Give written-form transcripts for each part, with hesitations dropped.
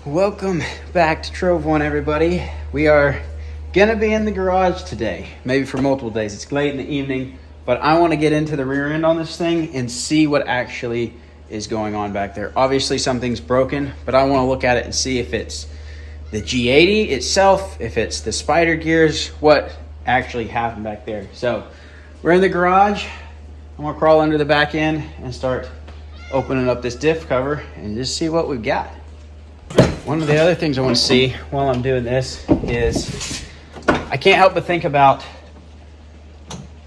Welcome back to Trove One, everybody. We are gonna be in the garage today, maybe for multiple days. It's late in the evening, but I want to get into the rear end on this thing and see what actually is going on back there. Obviously something's broken, but I want to look at it and see if it's the G80 itself, if it's the spider gears, what actually happened back there. So we're in the garage. I'm gonna crawl under the back end and start opening up this diff cover and just see what we've got. One of the other things I want to see while I'm doing this is I can't help but think about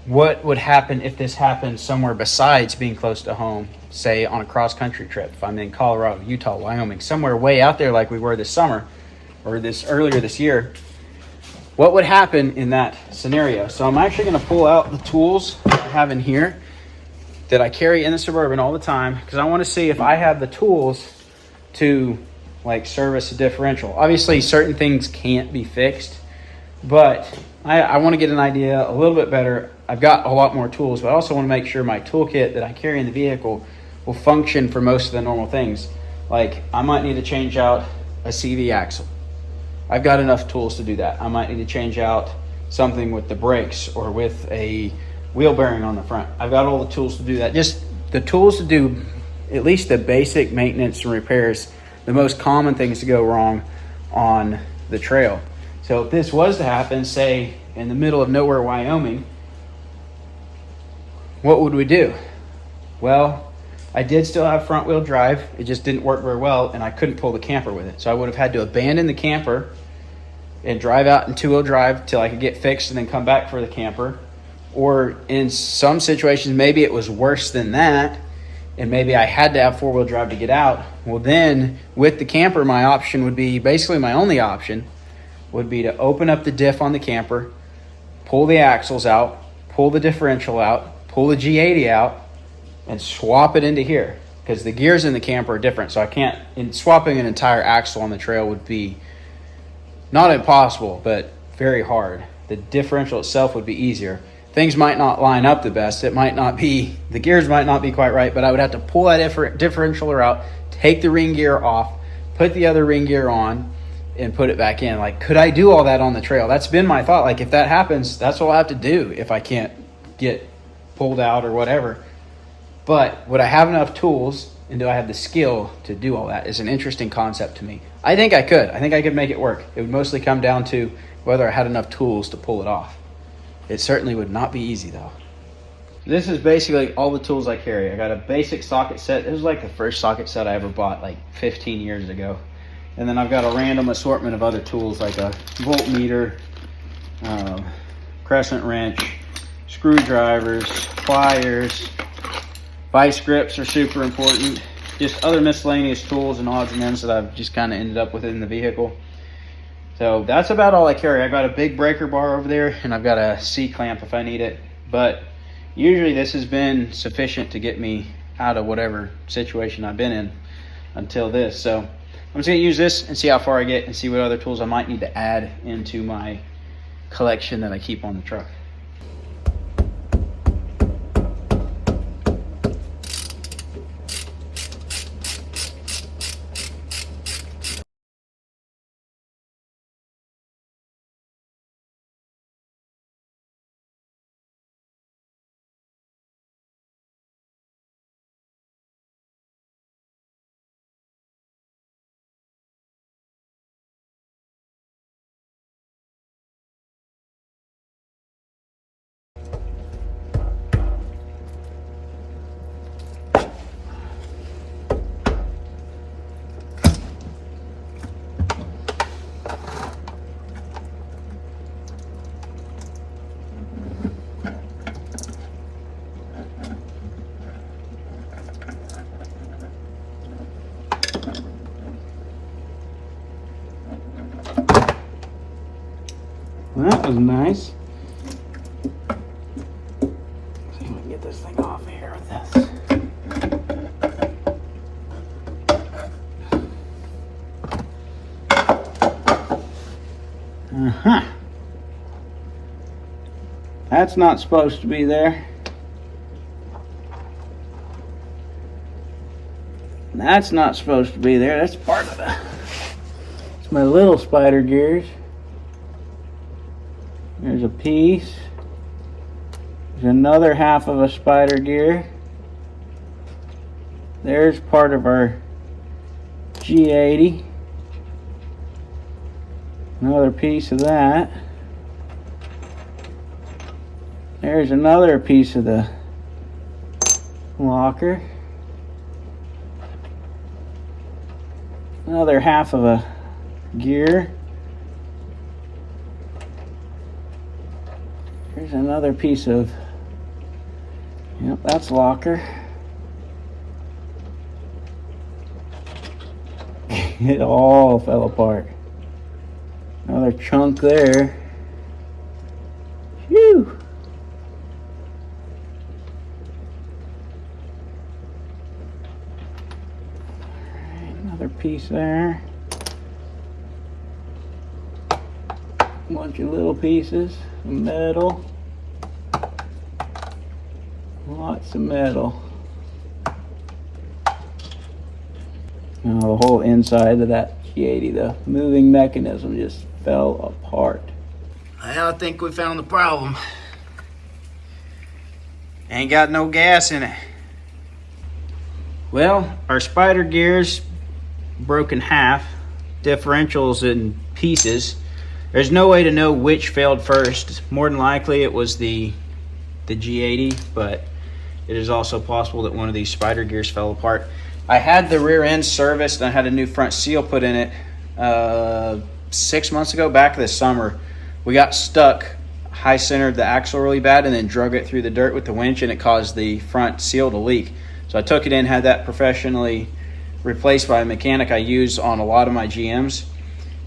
what would happen if this happened somewhere besides being close to home, say on a cross-country trip. If I'm in Colorado, Utah, Wyoming, somewhere way out there like we were this summer or earlier this year, what would happen in that scenario? So I'm actually going to pull out the tools I have in here that I carry in the Suburban all the time because I want to see if I have the tools to like service a differential. Obviously certain things can't be fixed, but I want to get an idea a little bit better. I've got a lot more tools, but I also want to make sure my toolkit that I carry in the vehicle will function for most of the normal things. Like I might need to change out a CV axle. I've got enough tools to do that. I might need to change out something with the brakes or with a wheel bearing on the front. I've got all the tools to do that. Just the tools to do at least the basic maintenance and repairs, the most common things to go wrong on the trail. So if this was to happen, say in the middle of nowhere, Wyoming, what would we do? Well, I did still have front wheel drive. It just didn't work very well and I couldn't pull the camper with it. So I would have had to abandon the camper and drive out in two-wheel drive till I could get fixed and then come back for the camper. Or in some situations, maybe it was worse than that, and maybe I had to have four-wheel drive to get out. Well, then with the camper, my option would be, basically my only option would be to open up the diff on the camper, pull the axles out, pull the differential out, pull the G80 out, and swap it into here. Because the gears in the camper are different, so I can't, and swapping an entire axle on the trail would be not impossible, but very hard. The differential itself would be easier. Things might not line up the best. It might not be, the gears might not be quite right, but I would have to pull that differential out, take the ring gear off, put the other ring gear on, and put it back in. Like, could I do all that on the trail? That's been my thought. Like, if that happens, that's what I'll have to do if I can't get pulled out or whatever. But would I have enough tools, and do I have the skill to do all that? Is an interesting concept to me. I think I could. I think I could make it work. It would mostly come down to whether I had enough tools to pull it off. It certainly would not be easy though. This is basically all the tools I carry. I got a basic socket set. This is like the first socket set I ever bought like 15 years ago. And then I've got a random assortment of other tools like a voltmeter, crescent wrench, screwdrivers, pliers, vice grips are super important. Just other miscellaneous tools and odds and ends that I've just kind of ended up with in the vehicle. So that's about all I carry. I've got a big breaker bar over there and I've got a C-clamp if I need it. But usually this has been sufficient to get me out of whatever situation I've been in until this. So I'm just gonna use this and see how far I get and see what other tools I might need to add into my collection that I keep on the truck. Well, that was nice. See if we can get this thing off here with this. That's not supposed to be there. That's not supposed to be there. That's part of the It's my little spider gears. There's a piece. There's another half of a spider gear. There's part of our G80. Another piece of that. There's another piece of the locker. Another half of a gear. Here's another piece of, yep, that's locker. It all fell apart. Another chunk there. Phew. Another piece there. Bunch of little pieces of metal. Lots of metal. Oh, the whole inside of that G80, the moving mechanism just fell apart. Well, I think we found the problem. Ain't got no gas in it. Well, our spider gears broke in half, differentials in pieces. There's no way to know which failed first. More than likely it was the G80, but it is also possible that one of these spider gears fell apart. I had the rear end serviced and I had a new front seal put in it 6 months ago, back this summer. We got stuck, high centered the axle really bad and then drug it through the dirt with the winch and it caused the front seal to leak. So I took it in, had that professionally replaced by a mechanic I use on a lot of my GMs.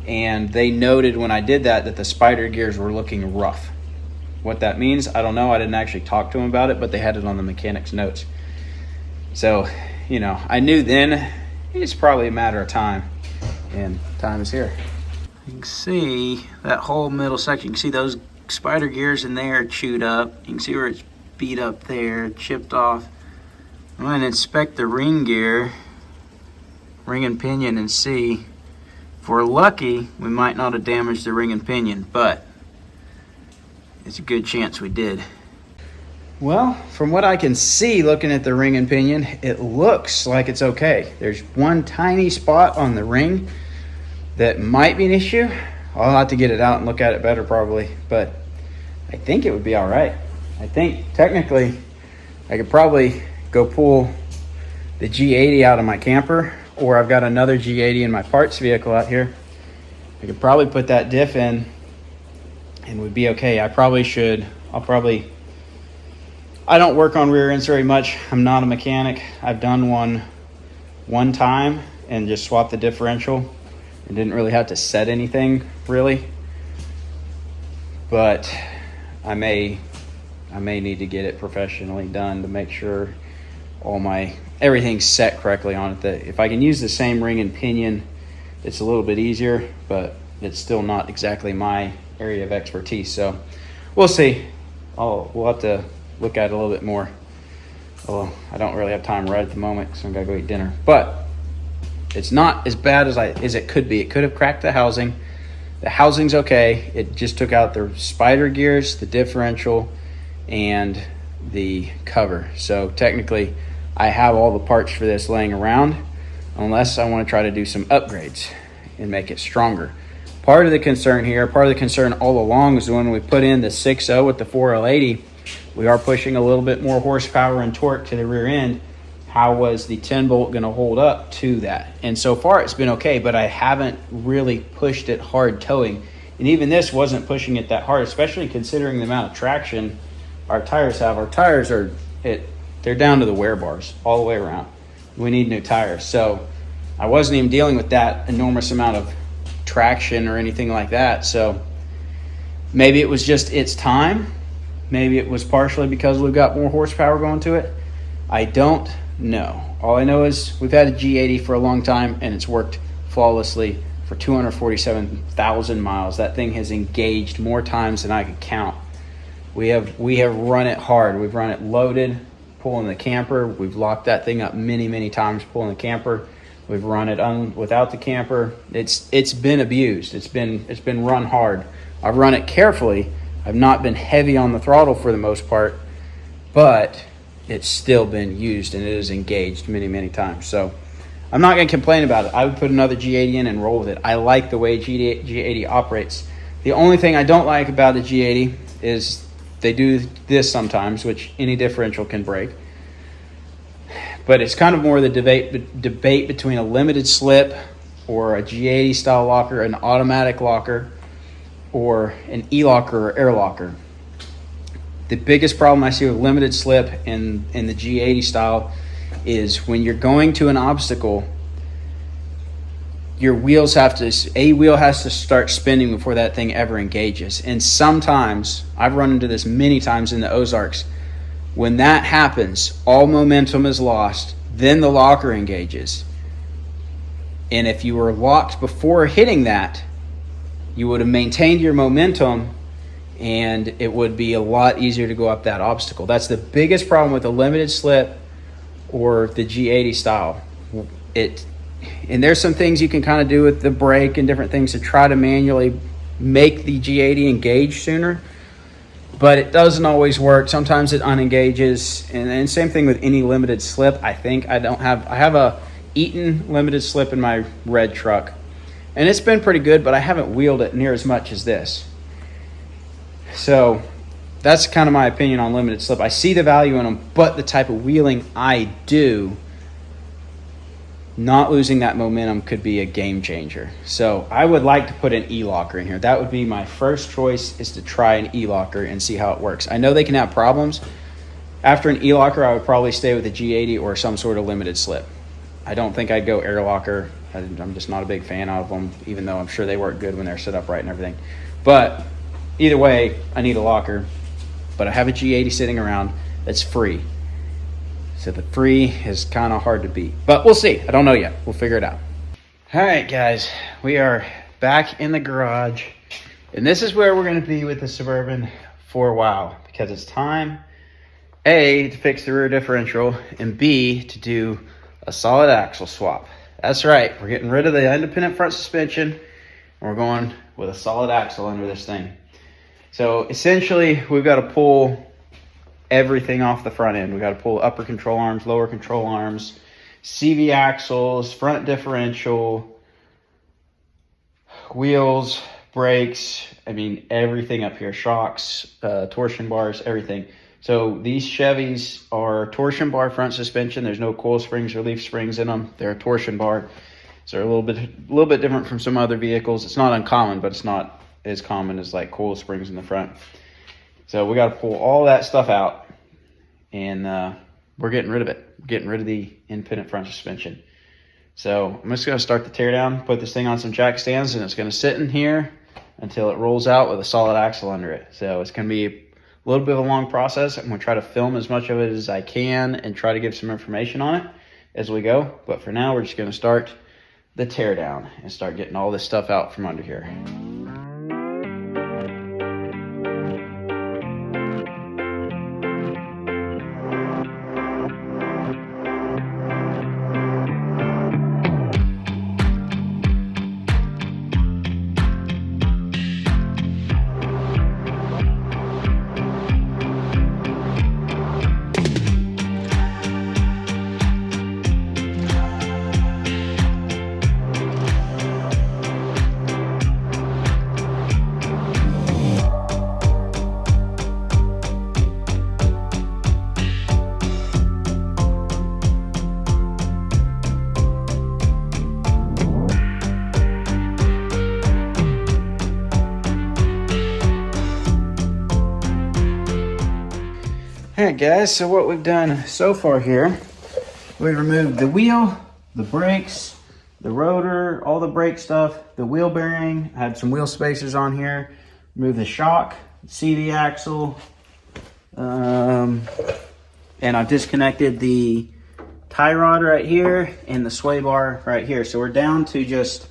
And they noted when I did that the spider gears were looking rough. What that means, I don't know. I didn't actually talk to them about it, but they had it on the mechanic's notes. So, you know, I knew then it's probably a matter of time, and time is here. You can see that whole middle section. You can see those spider gears in there chewed up. You can see where it's beat up there, chipped off. I'm going to inspect the ring gear, ring and pinion, and see. If we're lucky, we might not have damaged the ring and pinion, but it's a good chance we did. Well, from what I can see looking at the ring and pinion, it looks like it's okay. There's one tiny spot on the ring that might be an issue. I'll have to get it out and look at it better probably, but I think it would be all right. I think technically I could probably go pull the G80 out of my camper, or I've got another G80 in my parts vehicle out here. I could probably put that diff in and we'd be okay. I don't work on rear ends very much. I'm not a mechanic. I've done one time and just swapped the differential and didn't really have to set anything really. But I may need to get it professionally done to make sure everything's set correctly on it. That if I can use the same ring and pinion, it's a little bit easier, but it's still not exactly my area of expertise. So we'll see. We'll have to look at it a little bit more. Well, I don't really have time right at the moment because I'm gonna go eat dinner. But it's not as bad as it could be. It could have cracked the housing. The housing's okay. It just took out the spider gears, the differential, and the cover. So technically, I have all the parts for this laying around, unless I want to try to do some upgrades and make it stronger. Part of the concern all along was when we put in the 6.0 with the 4L80, we are pushing a little bit more horsepower and torque to the rear end. How was the 10 bolt going to hold up to that? And so far it's been okay, but I haven't really pushed it hard towing. And even this wasn't pushing it that hard, especially considering the amount of traction our tires have. Our tires they're down to the wear bars all the way around. We need new tires. So I wasn't even dealing with that enormous amount of traction or anything like that. So maybe it was just its time. Maybe it was partially because we've got more horsepower going to it. I don't know. All I know is we've had a G80 for a long time and it's worked flawlessly for 247,000 miles. That thing has engaged more times than I could count. We have run it hard. We've run it loaded, pulling the camper. We've locked that thing up many, many times pulling the camper. We've run it on without the camper. It's been abused. It's been run hard. I've run it carefully. I've not been heavy on the throttle for the most part, but it's still been used and it is engaged many, many times. So I'm not going to complain about it. I would put another G80 in and roll with it. I like the way G80 operates. The only thing I don't like about the G80 is they do this sometimes, which any differential can break. But it's kind of more the debate between a limited slip or a G80 style locker, an automatic locker, or an Elocker or air locker. The biggest problem I see with limited slip in the G80 style is when you're going to an obstacle, your wheels a wheel has to start spinning before that thing ever engages. And sometimes, I've run into this many times in the Ozarks, when that happens, all momentum is lost, then the locker engages. And if you were locked before hitting that, you would have maintained your momentum and it would be a lot easier to go up that obstacle. That's the biggest problem with a limited slip or the G80 style. And there's some things you can kind of do with the brake and different things to try to manually make the G80 engage sooner. But it doesn't always work. Sometimes it unengages. And same thing with any limited slip. I have a Eaton limited slip in my red truck. And it's been pretty good, but I haven't wheeled it near as much as this. So that's kind of my opinion on limited slip. I see the value in them, but the type of wheeling I do, not losing that momentum could be a game changer. So I would like to put an E-locker in here. That would be my first choice, is to try an E-locker and see how it works. I know they can have problems. After an E-locker, I would probably stay with a G80 or some sort of limited slip. I don't think I'd go air locker. I'm just not a big fan of them, even though I'm sure they work good when they're set up right and everything. But either way, I need a locker. But I have a G80 sitting around that's free. So the free is kind of hard to beat. But we'll see. I don't know yet. We'll figure it out. All right, guys. We are back in the garage. And this is where we're going to be with the Suburban for a while. Because it's time, A, to fix the rear differential, and B, to do a solid axle swap. That's right. We're getting rid of the independent front suspension. And we're going with a solid axle under this thing. So essentially, we've got to pull everything off the front end. We got to pull upper control arms, lower control arms, CV axles, front differential, wheels, brakes, everything up here, shocks, torsion bars, everything. So these Chevys are torsion bar front suspension. There's no coil springs or leaf springs in them. They're a torsion bar. So they're a little bit different from some other vehicles. It's not uncommon, but it's not as common as like coil springs in the front. So we got to pull all that stuff out, and we're getting rid of it. We're getting rid of the independent front suspension. So I'm just going to start the teardown, put this thing on some jack stands, and it's going to sit in here until it rolls out with a solid axle under it. So it's going to be a little bit of a long process. I'm going to try to film as much of it as I can and try to give some information on it as we go. But for now, we're just going to start the teardown and start getting all this stuff out from under here. Alright guys, so what we've done so far here, we've removed the wheel, the brakes, the rotor, all the brake stuff, the wheel bearing, I had some wheel spacers on here, removed the shock, CV axle, and I've disconnected the tie rod right here and the sway bar right here. So we're down to just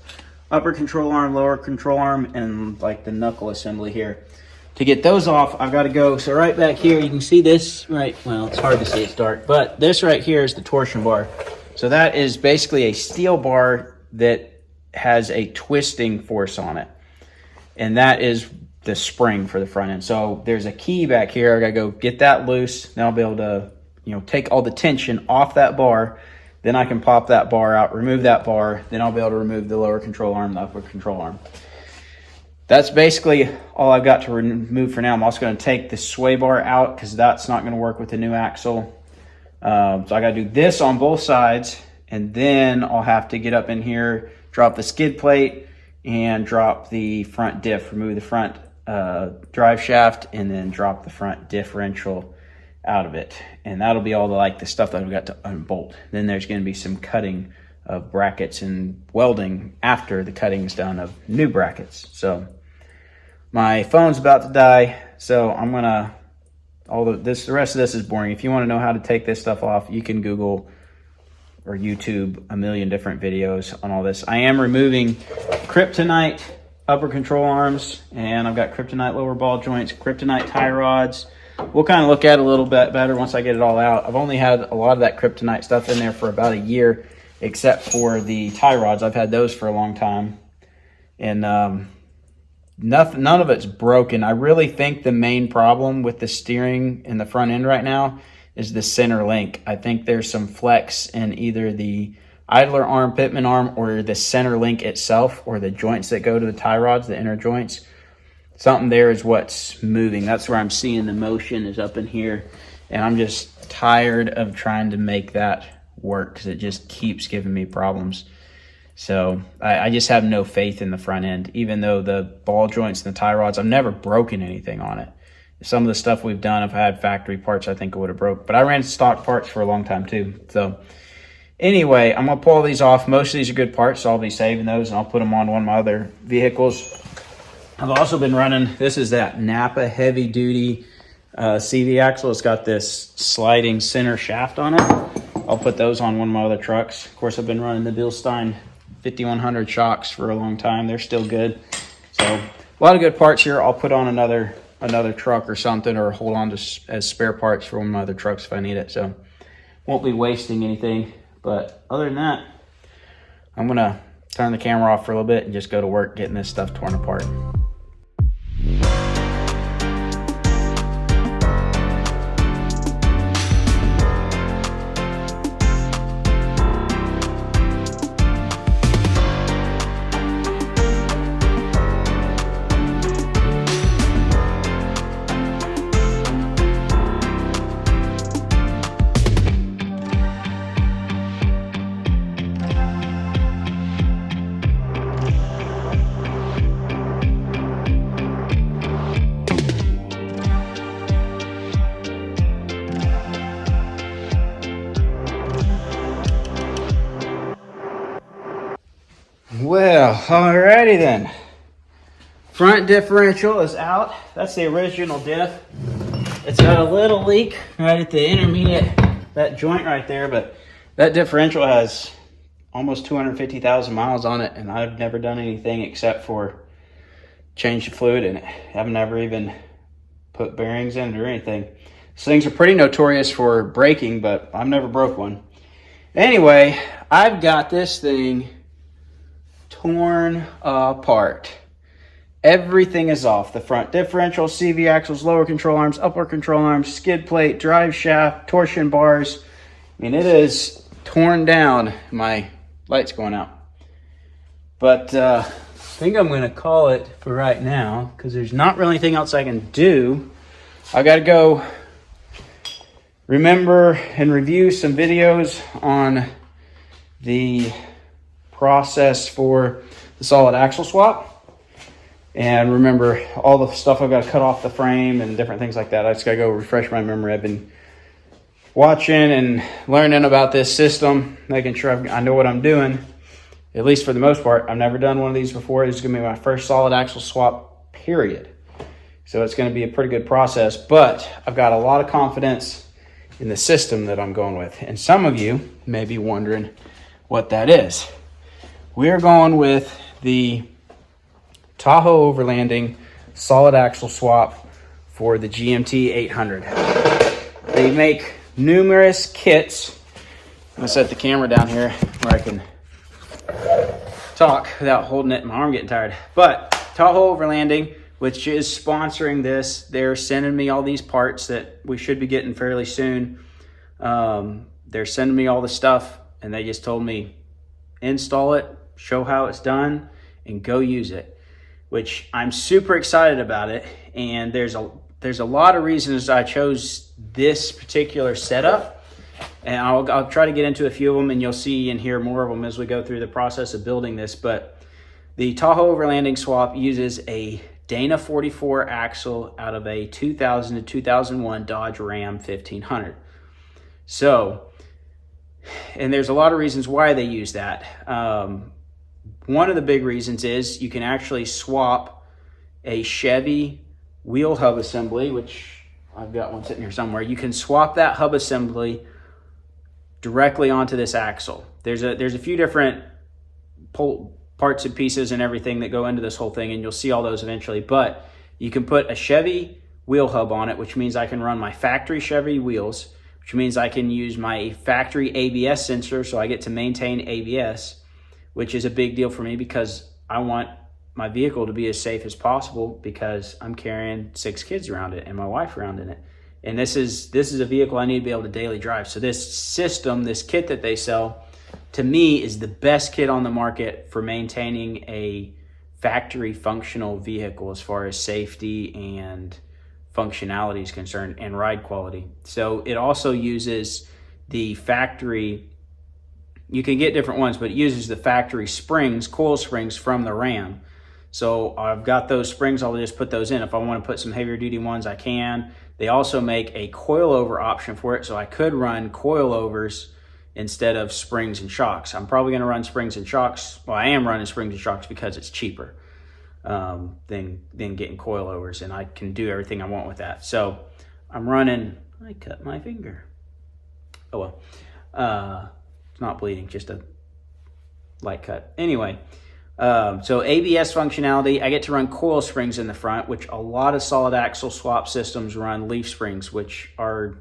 upper control arm, lower control arm, and like the knuckle assembly here. To get those off, I've got to go, so right back here, you can see this, well, it's hard to see, it's dark, but this right here is the torsion bar. So that is basically a steel bar that has a twisting force on it. And that is the spring for the front end. So there's a key back here. I gotta go get that loose. Then I'll be able to, take all the tension off that bar. Then I can pop that bar out, remove that bar. Then I'll be able to remove the lower control arm, the upper control arm. That's basically all I've got to remove for now. I'm also gonna take the sway bar out because that's not gonna work with the new axle. So I gotta do this on both sides, and then I'll have to get up in here, drop the skid plate, and drop the front diff, remove the front drive shaft, and then drop the front differential out of it. And that'll be all the stuff that I've got to unbolt. Then there's going to be some cutting of brackets and welding after the cutting is done of new brackets. So my phone's about to die, so I'm gonna the rest of this is boring. If you want to know how to take this stuff off, you can Google or YouTube a million different videos on all this. I am removing kryptonite upper control arms, and I've got kryptonite lower ball joints, kryptonite tie rods. We'll kind of look at it a little bit better once I get it all out. I've only had a lot of that kryptonite stuff in there for about a year, except for the tie rods. I've had those for a long time, and none of it's broken. I really think the main problem with the steering in the front end right now is the center link. I think there's some flex in either the idler arm, pitman arm, or the center link itself, or the joints that go to the tie rods, the inner joints. Something there is what's moving. That's where I'm seeing the motion is up in here. And I'm just tired of trying to make that work because it just keeps giving me problems. So I just have no faith in the front end. Even though the ball joints and the tie rods, I've never broken anything on it. Some of the stuff we've done, if I had factory parts, I think it would have broke. But I ran stock parts for a long time too. So anyway, I'm going to pull all these off. Most of these are good parts, so I'll be saving those, and I'll put them on one of my other vehicles. I've also been running, this is that Napa heavy duty CV axle. It's got this sliding center shaft on it. I'll put those on one of my other trucks. Of course, I've been running the Bilstein 5100 shocks for a long time. They're still good. So a lot of good parts here. I'll put on another truck or something, or hold on to as spare parts for one of my other trucks if I need it. So won't be wasting anything. But other than that, I'm gonna turn the camera off for a little bit and just go to work getting this stuff torn apart. Well, alrighty then. Front differential is out. That's the original diff. It's got a little leak right at the intermediate, that joint right there, but that differential has almost 250,000 miles on it, and I've never done anything except for change the fluid in it. I've never even put bearings in it or anything. These things are pretty notorious for breaking, but I've never broke one. Anyway, I've got this thing torn apart. Everything is off. The front differential, CV axles, lower control arms, upper control arms, skid plate, drive shaft, torsion bars. I mean, it is torn down. My light's going out. But I think I'm going to call it for right now because there's not really anything else I can do. I got to go remember and review some videos on the process for the solid axle swap, and remember all the stuff I've got to cut off the frame and different things like that. I just got to go refresh my memory. I've been watching and learning about this system, making sure I know what I'm doing, at least for the most part. I've never done one of these before. This is going to be my first solid axle swap, period. So it's going to be a pretty good process, but I've got a lot of confidence in the system that I'm going with. And some of you may be wondering what that is. We're going with the Tahoe Overlanding solid axle swap for the GMT 800. They make numerous kits I'm gonna set the camera down here where I can talk without holding it and my arm getting tired. But Tahoe Overlanding, which is sponsoring this, they're sending me all these parts that we should be getting fairly soon. They're sending me all the stuff, and they just told me install it, show how it's done, and go use it, which I'm super excited about it. And there's a lot of reasons I chose this particular setup, and I'll try to get into a few of them, and you'll see and hear more of them as we go through the process of building this. But the Tahoe Overlanding swap uses a Dana 44 axle out of a 2000 to 2001 Dodge Ram 1500. So, and there's a lot of reasons why they use that. One of the big reasons is you can actually swap a Chevy wheel hub assembly, which I've got one sitting here somewhere. You can swap that hub assembly directly onto this axle. There's a few different parts and pieces and everything that go into this whole thing, and you'll see all those eventually. But you can put a Chevy wheel hub on it, which means I can run my factory Chevy wheels, which means I can use my factory ABS sensor, so I get to maintain ABS, which is a big deal for me because I want my vehicle to be as safe as possible because I'm carrying 6 kids around it and my wife around in it. And this is a vehicle I need to be able to daily drive. So this system, this kit that they sell, to me is the best kit on the market for maintaining a factory functional vehicle as far as safety and functionality is concerned and ride quality. So it also uses the factory, you can get different ones, but it uses the factory springs, coil springs from the Ram. So I've got those springs, I'll just put those in. If I want to put some heavier duty ones, I can. They also make a coilover option for it, so I could run coilovers instead of springs and shocks. I'm probably going to run springs and shocks. Well, I am running springs and shocks because it's cheaper than getting coilovers, and I can do everything I want with that. So I'm running, I cut my finger. Oh well, it's not bleeding, just a light cut. Anyway, so ABS functionality, I get to run coil springs in the front, which a lot of solid axle swap systems run leaf springs, which are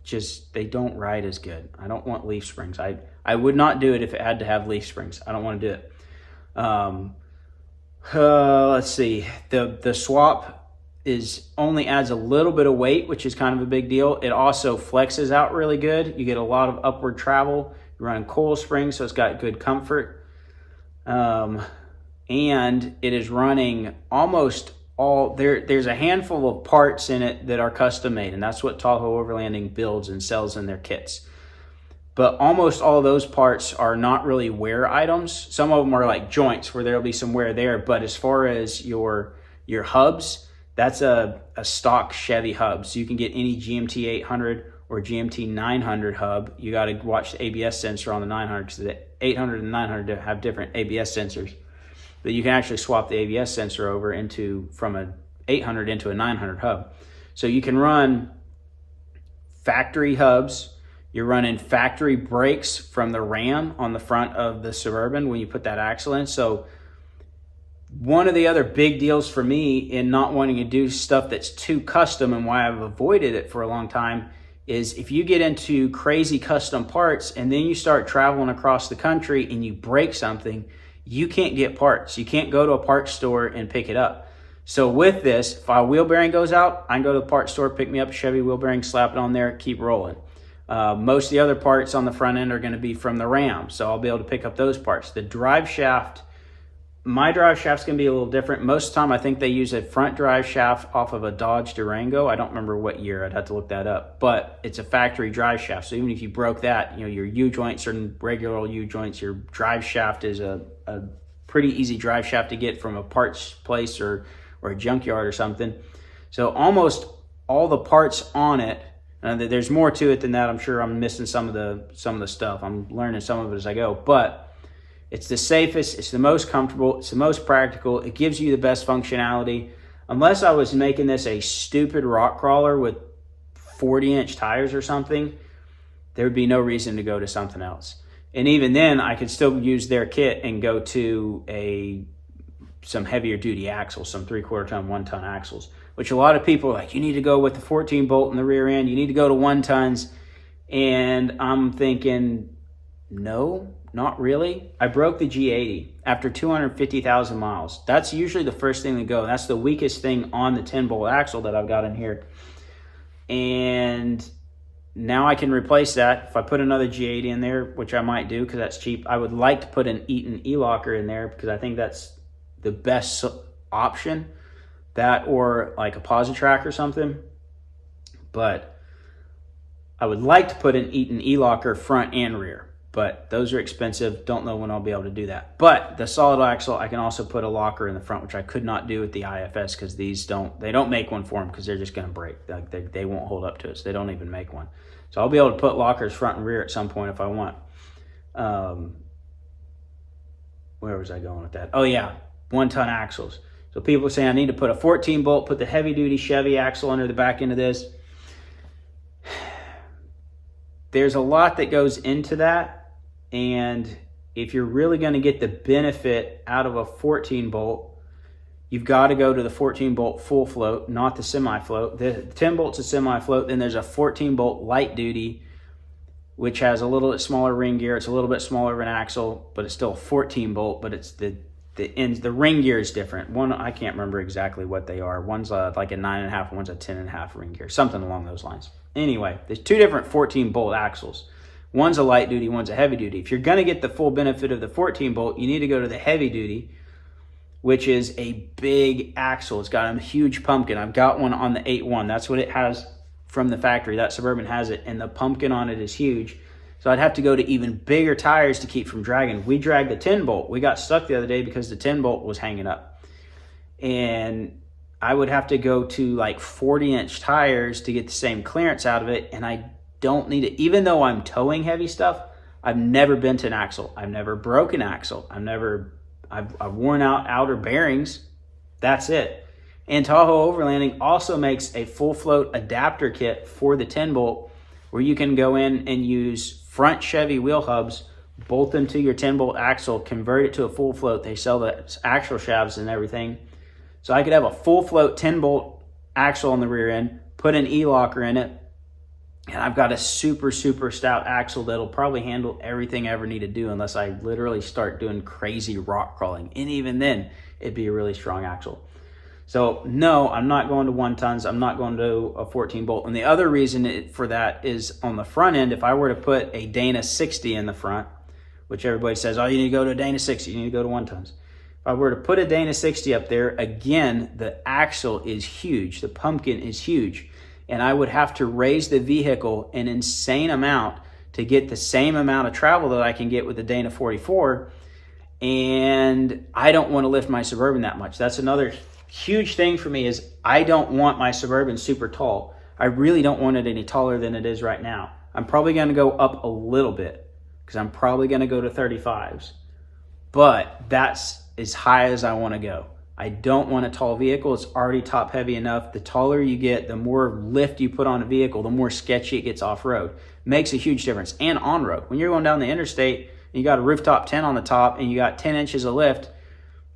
just, they don't ride as good. I don't want leaf springs. I would not do it if it had to have leaf springs. I don't want to do it. Let's see. The swap only adds a little bit of weight, which is kind of a big deal. It also flexes out really good. You get a lot of upward travel. You run coil springs, so it's got good comfort. And it is running almost all, there's a handful of parts in it that are custom made, and that's what Tahoe Overlanding builds and sells in their kits. But almost all of those parts are not really wear items. Some of them are like joints where there'll be some wear there, but as far as your hubs, that's a stock Chevy hub. So you can get any GMT 800 or GMT 900 hub. You got to watch the ABS sensor on the 900 because the 800 and 900 have different ABS sensors. But you can actually swap the ABS sensor over from an 800 into a 900 hub. So you can run factory hubs. You're running factory brakes from the Ram on the front of the Suburban when you put that axle in. So one of the other big deals for me in not wanting to do stuff that's too custom, and why I've avoided it for a long time, is if you get into crazy custom parts and then you start traveling across the country and you break something, you can't get parts. You can't go to a parts store and pick it up. So with this, if a wheel bearing goes out, I can go to the parts store, pick me up a Chevy wheel bearing, slap it on there, keep rolling. Most of the other parts on the front end are going to be from the Ram, so I'll be able to pick up those parts. The drive shaft, my drive shaft's going to be a little different. Most of the time, I think they use a front drive shaft off of a Dodge Durango. I don't remember what year. I'd have to look that up. But it's a factory drive shaft, so even if you broke that, your U-joints are regular U-joints. Your drive shaft is a pretty easy drive shaft to get from a parts place or a junkyard or something. So almost all the parts on it, there's more to it than that. I'm sure I'm missing some of the stuff. I'm learning some of it as I go, but it's the safest, it's the most comfortable, it's the most practical. It gives you the best functionality. Unless I was making this a stupid rock crawler with 40-inch tires or something, there would be no reason to go to something else. And even then, I could still use their kit and go to some heavier duty axles, some 3/4 ton, 1 ton axles, which a lot of people are like, you need to go with the 14 bolt in the rear end. You need to go to 1 tons. And I'm thinking, No, not really. I broke the G80 after 250,000 miles. That's usually the first thing to go. That's the weakest thing on the 10-bolt axle that I've got in here. And now I can replace that. If I put another G80 in there, which I might do because that's cheap, I would like to put an Eaton Elocker in there because I think that's the best option. That or like a Positrack or something. But I would like to put an Eaton Elocker front and rear. But those are expensive. Don't know when I'll be able to do that. But the solid axle, I can also put a locker in the front, which I could not do with the IFS because they don't make one for them because they're just going to break. Like they won't hold up to it. So they don't even make one. So I'll be able to put lockers front and rear at some point if I want. Where was I going with that? Oh yeah, 1-ton axles. So people say I need to put a 14 bolt, put the heavy duty Chevy axle under the back end of this. There's a lot that goes into that. And if you're really going to get the benefit out of a 14 bolt, you've got to go to the 14 bolt full float, not the semi float. The 10 bolt's a semi float. Then there's a 14 bolt light duty, which has a little bit smaller ring gear. It's a little bit smaller of an axle, but it's still a 14 bolt, but it's the ring gear is different. One, I can't remember exactly what they are. One's like a 9.5, one's a 10.5 ring gear, something along those lines. Anyway, there's two different 14 bolt axles. One's a light duty, one's a heavy duty. If you're going to get the full benefit of the 14 bolt, you need to go to the heavy duty, which is a big axle. It's got a huge pumpkin. I've got one on the 8.1. That's what it has from the factory. That Suburban has it, and the pumpkin on it is huge. So I'd have to go to even bigger tires to keep from dragging. We dragged the 10 bolt. We got stuck the other day because the 10 bolt was hanging up. And I would have to go to like 40-inch tires to get the same clearance out of it, and I don't need it. Even though I'm towing heavy stuff, I've never bent an axle. I've never broken an axle. I've worn out outer bearings. That's it. And Tahoe Overlanding also makes a full float adapter kit for the 10 bolt where you can go in and use front Chevy wheel hubs, bolt them to your 10 bolt axle, convert it to a full float. They sell the axle shafts and everything. So I could have a full float 10 bolt axle on the rear end, put an E-locker in it, and I've got a super, super stout axle that'll probably handle everything I ever need to do unless I literally start doing crazy rock crawling. And even then, it'd be a really strong axle. So no, I'm not going to 1-tons. I'm not going to a 14 bolt. And the other reason for that is on the front end, if I were to put a Dana 60 in the front, which everybody says, oh, you need to go to a Dana 60, you need to go to 1-tons. If I were to put a Dana 60 up there, again, the axle is huge. The pumpkin is huge. And I would have to raise the vehicle an insane amount to get the same amount of travel that I can get with the Dana 44. And I don't want to lift my Suburban that much. That's another huge thing for me is I don't want my Suburban super tall. I really don't want it any taller than it is right now. I'm probably going to go up a little bit because I'm probably going to go to 35s. But that's as high as I want to go. I don't want a tall vehicle. It's already top heavy enough. The taller you get, the more lift you put on a vehicle, the more sketchy it gets off-road. Makes a huge difference. And on-road. When you're going down the interstate, and you got a rooftop tent on the top, and you got 10 inches of lift,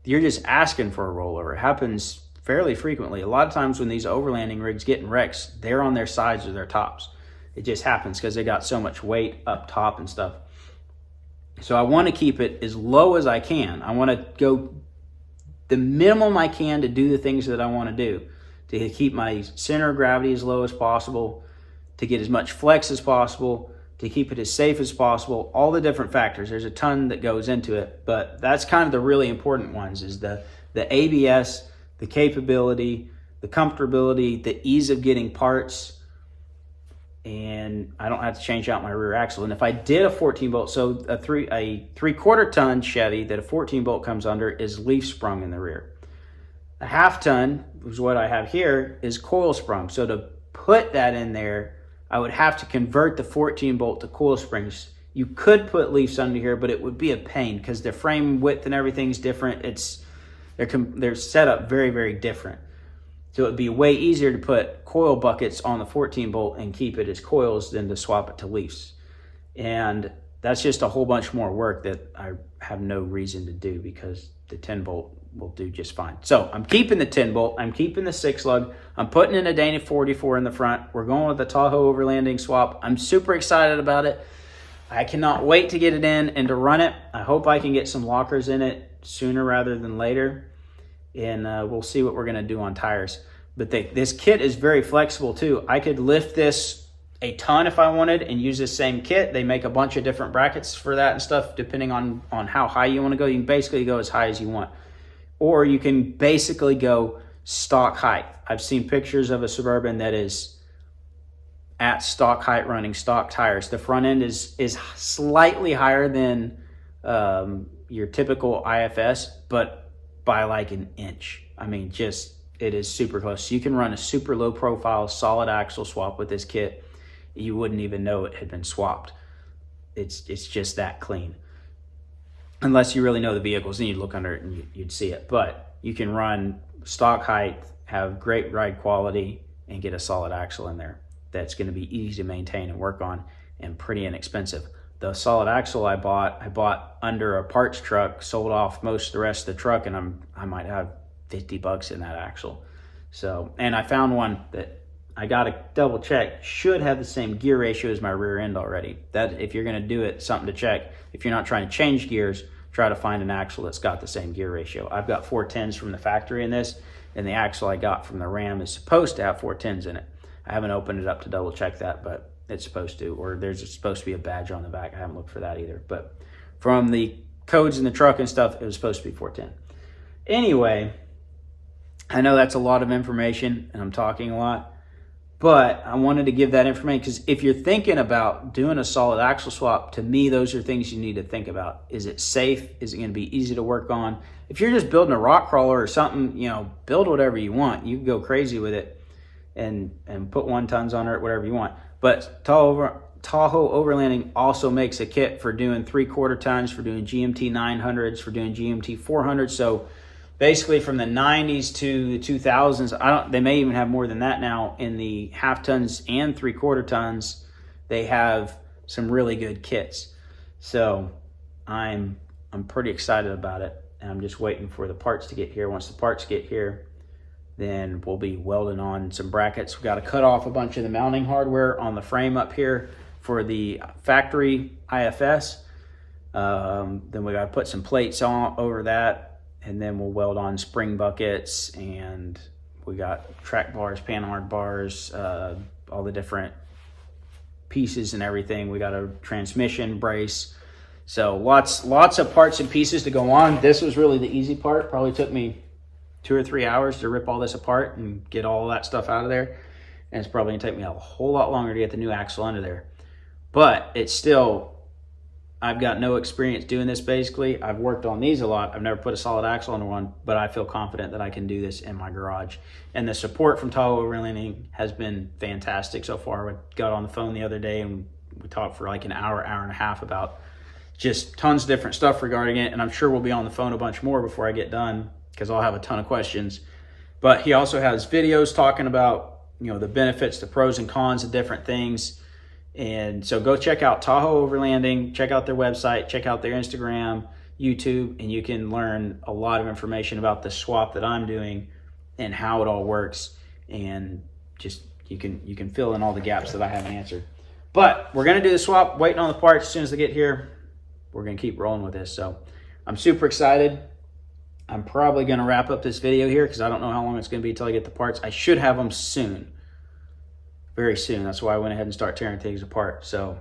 you're just asking for a rollover. It happens fairly frequently. A lot of times when these overlanding rigs get in wrecks, they're on their sides or their tops. It just happens because they got so much weight up top and stuff. So I want to keep it as low as I can. I want to go the minimum I can to do the things that I want to do, to keep my center of gravity as low as possible, to get as much flex as possible, to keep it as safe as possible, all the different factors. There's a ton that goes into it, but that's kind of the really important ones is the ABS, the capability, the comfortability, the ease of getting parts, and I don't have to change out my rear axle. And if I did a 14 bolt, so a 3/4 ton Chevy that a 14 bolt comes under is leaf sprung in the rear. A 1/2 ton, which is what I have here, is coil sprung. So to put that in there, I would have to convert the 14 bolt to coil springs. You could put leafs under here, but it would be a pain because the frame width and everything's different. They're set up very, very different. So it'd be way easier to put coil buckets on the 14 bolt and keep it as coils than to swap it to leafs. And that's just a whole bunch more work that I have no reason to do because the 10 bolt will do just fine. So I'm keeping the 10 bolt. I'm keeping the 6-lug. I'm putting in a Dana 44 in the front. We're going with the Tahoe Overlanding swap. I'm super excited about it. I cannot wait to get it in and to run it. I hope I can get some lockers in it sooner rather than later. And we'll see what we're going to do on tires. But this kit is very flexible too. I could lift this a ton if I wanted and use this same kit. They make a bunch of different brackets for that and stuff depending on how high you want to go. You can basically go as high as you want. Or you can basically go stock height. I've seen pictures of a Suburban that is at stock height running stock tires. The front end is slightly higher than your typical IFS, but by like an inch. I mean, it is super close. So you can run a super low profile solid axle swap with this kit. You wouldn't even know it had been swapped. It's just that clean. Unless you really know the vehicles, then you'd look under it and you'd see it. But you can run stock height, have great ride quality, and get a solid axle in there that's going to be easy to maintain and work on and pretty inexpensive. The solid axle I bought under a parts truck, sold off most of the rest of the truck, and I might have $50 in that axle. So, and I found one that I got to double check, should have the same gear ratio as my rear end already. That, if you're going to do it, something to check. If you're not trying to change gears, try to find an axle that's got the same gear ratio. I've got 410s from the factory in this, and the axle I got from the Ram is supposed to have 410s in it. I haven't opened it up to double check that, but it's supposed to, or there's supposed to be a badge on the back. I haven't looked for that either. But from the codes in the truck and stuff, it was supposed to be 410. Anyway, I know that's a lot of information and I'm talking a lot, but I wanted to give that information because if you're thinking about doing a solid axle swap, to me, those are things you need to think about. Is it safe? Is it going to be easy to work on? If you're just building a rock crawler or something, build whatever you want. You can go crazy with it and put 1 tons on it, whatever you want. But Tahoe Overlanding also makes a kit for doing 3/4 tons, for doing GMT 900s, for doing GMT 400s. So basically from the 90s to the 2000s, they may even have more than that now in the half tons and 3/4 tons. They have some really good kits. So I'm pretty excited about it. And I'm just waiting for the parts to get here. Once the parts get here, then we'll be welding on some brackets. We've got to cut off a bunch of the mounting hardware on the frame up here for the factory IFS. Then we got to put some plates on over that, and then we'll weld on spring buckets, and we got track bars, panhard bars, all the different pieces and everything. We got a transmission brace. So lots of parts and pieces to go on. This was really the easy part. Probably took me 2 or 3 hours to rip all this apart and get all that stuff out of there. And it's probably gonna take me a whole lot longer to get the new axle under there. But it's still, I've got no experience doing this basically. I've worked on these a lot. I've never put a solid axle under one, but I feel confident that I can do this in my garage. And the support from Tahoe Overlanding has been fantastic so far. We got on the phone the other day and we talked for like an hour and a half about just tons of different stuff regarding it. And I'm sure we'll be on the phone a bunch more before I get done, because I'll have a ton of questions. But he also has videos talking about, the benefits, the pros and cons of different things. And so go check out Tahoe Overlanding, check out their website, check out their Instagram, YouTube, and you can learn a lot of information about the swap that I'm doing and how it all works. And just, you can fill in all the gaps that I haven't answered. But we're gonna do the swap, waiting on the parts. As soon as they get here, we're gonna keep rolling with this. So I'm super excited. I'm probably going to wrap up this video here because I don't know how long it's going to be until I get the parts. I should have them soon. Very soon. That's why I went ahead and started tearing things apart. So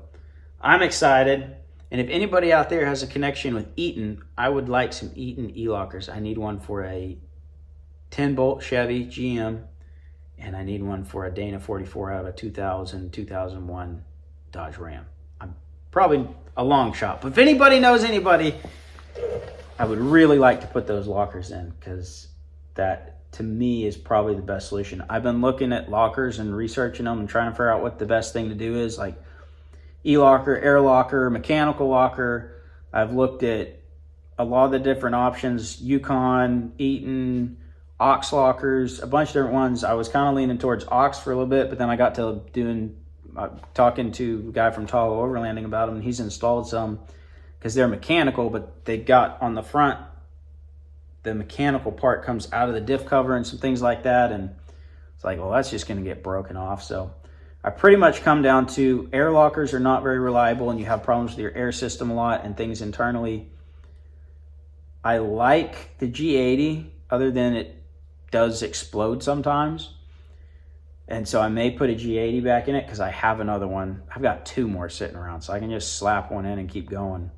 I'm excited. And if anybody out there has a connection with Eaton, I would like some Eaton E-lockers. I need one for a 10-bolt Chevy GM, and I need one for a Dana 44 out of a 2001 Dodge Ram. I'm probably a long shot. But if anybody knows anybody, I would really like to put those lockers in, because that, to me, is probably the best solution. I've been looking at lockers and researching them and trying to figure out what the best thing to do is, like E-locker, air locker, mechanical locker. I've looked at a lot of the different options, Yukon, Eaton, Ox lockers, a bunch of different ones. I was kind of leaning towards Ox for a little bit, but then I got to talking to a guy from Tahoe Overlanding about them, and he's installed some, because they're mechanical, but they got on the front, the mechanical part comes out of the diff cover and some things like that. And it's like, well, that's just going to get broken off. So I pretty much come down to air lockers are not very reliable and you have problems with your air system a lot and things internally. I like the G80 other than it does explode sometimes. And so I may put a G80 back in it because I have another one. I've got 2 more sitting around, so I can just slap one in and keep going.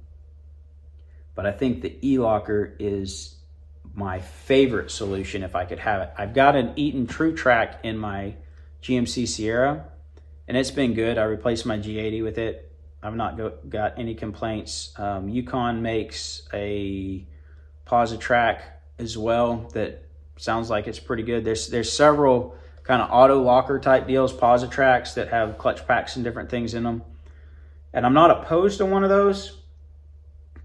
But I think the Elocker is my favorite solution if I could have it. I've got an Eaton True Track in my GMC Sierra, and it's been good. I replaced my G80 with it. I've not got any complaints. Yukon makes a Positrack as well that sounds like it's pretty good. There's several kind of auto locker type deals, Positracks that have clutch packs and different things in them. And I'm not opposed to one of those.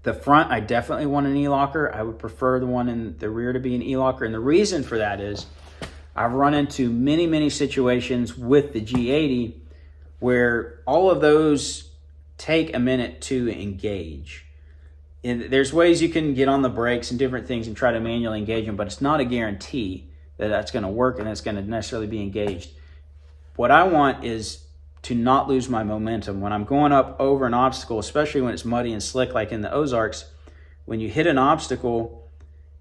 The front, I definitely want an E-locker. I would prefer the one in the rear to be an E-locker. And the reason for that is I've run into many, many situations with the G80 where all of those take a minute to engage. And there's ways you can get on the brakes and different things and try to manually engage them, but it's not a guarantee that that's going to work and it's going to necessarily be engaged. What I want is to not lose my momentum. When I'm going up over an obstacle, especially when it's muddy and slick like in the Ozarks, when you hit an obstacle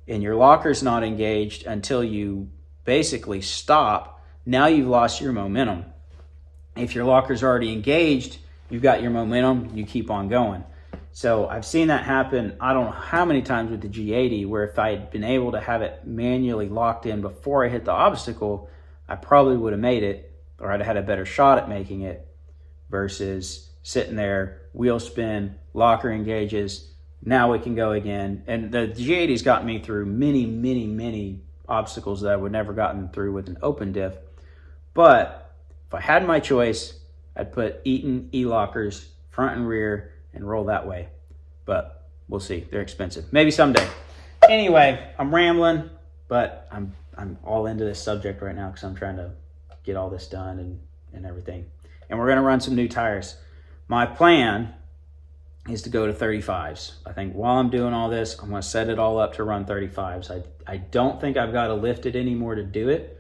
and your locker's not engaged until you basically stop, now you've lost your momentum. If your locker's already engaged, you've got your momentum, you keep on going. So I've seen that happen, I don't know how many times with the G80, where if I had been able to have it manually locked in before I hit the obstacle, I probably would have made it, or I'd have had a better shot at making it, versus sitting there, wheel spin, locker engages, now we can go again. And the G80's got me through many, many, many obstacles that I would never gotten through with an open diff. But if I had my choice, I'd put Eaton E-lockers front and rear and roll that way. But we'll see. They're expensive. Maybe someday. Anyway, I'm rambling, but I'm all into this subject right now because I'm trying to get all this done and everything. And we're going to run some new tires. My plan is to go to 35s. I think while I'm doing all this, I'm going to set it all up to run 35s. I don't think I've got to lift it anymore to do it.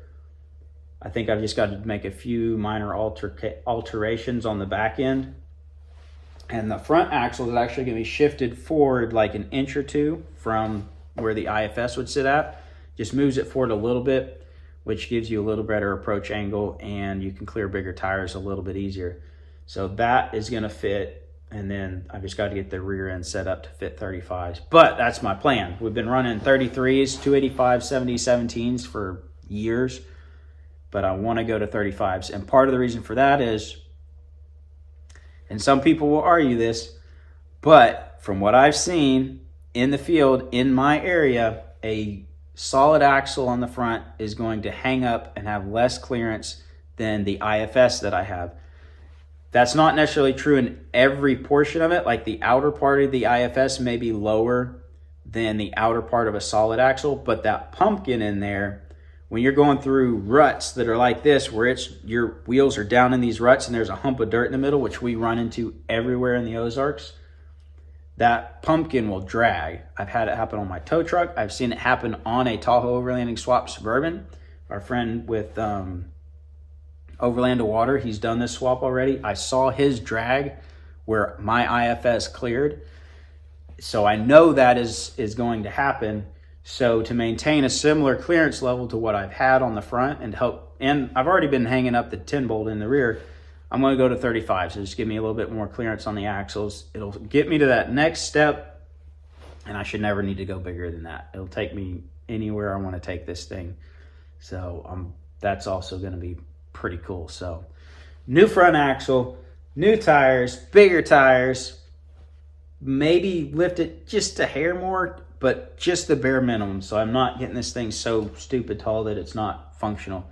I think I've just got to make a few minor alterations on the back end. And the front axle is actually going to be shifted forward like an inch or two from where the IFS would sit at. Just moves it forward a little bit, which gives you a little better approach angle and you can clear bigger tires a little bit easier. So that is going to fit. And then I've just got to get the rear end set up to fit 35s. But that's my plan. We've been running 33s, 285, 70, 17s for years. But I want to go to 35s. And part of the reason for that is, and some people will argue this, but from what I've seen in the field, in my area, a solid axle on the front is going to hang up and have less clearance than the IFS that I have. That's not necessarily true in every portion of it. Like the outer part of the IFS may be lower than the outer part of a solid axle, but that pumpkin in there, when you're going through ruts that are like this, where your wheels are down in these ruts and there's a hump of dirt in the middle, which we run into everywhere in the Ozarks, that pumpkin will drag. I've had it happen on my tow truck. I've seen it happen on a Tahoe Overlanding swap Suburban. Our friend with Overland to Water, he's done this swap already. I saw his drag where my IFS cleared. So I know that is going to happen. So to maintain a similar clearance level to what I've had on the front and I've already been hanging up the 10 bolt in the rear, I'm going to go to 35. So just give me a little bit more clearance on the axles. It'll get me to that next step, and I should never need to go bigger than that. It'll take me anywhere I want to take this thing. So that's also going to be pretty cool. So new front axle, new tires, bigger tires, maybe lift it just a hair more, but just the bare minimum. So I'm not getting this thing so stupid tall that it's not functional.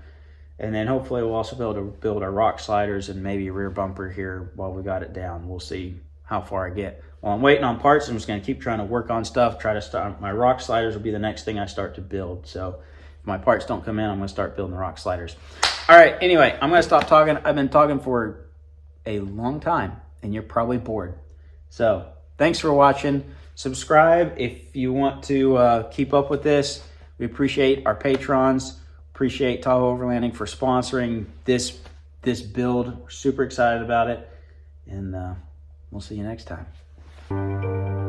And then hopefully we'll also be able to build our rock sliders and maybe a rear bumper here while we got it down. We'll see how far I get. While I'm waiting on parts, I'm just going to keep trying to work on stuff, try to start. My rock sliders will be the next thing I start to build. So if my parts don't come in, I'm going to start building the rock sliders. All right, anyway, I'm going to stop talking. I've been talking for a long time, and you're probably bored. So thanks for watching. Subscribe if you want to keep up with this. We appreciate our patrons. Appreciate Tahoe Overlanding for sponsoring this this build. We're super excited about it, and we'll see you next time.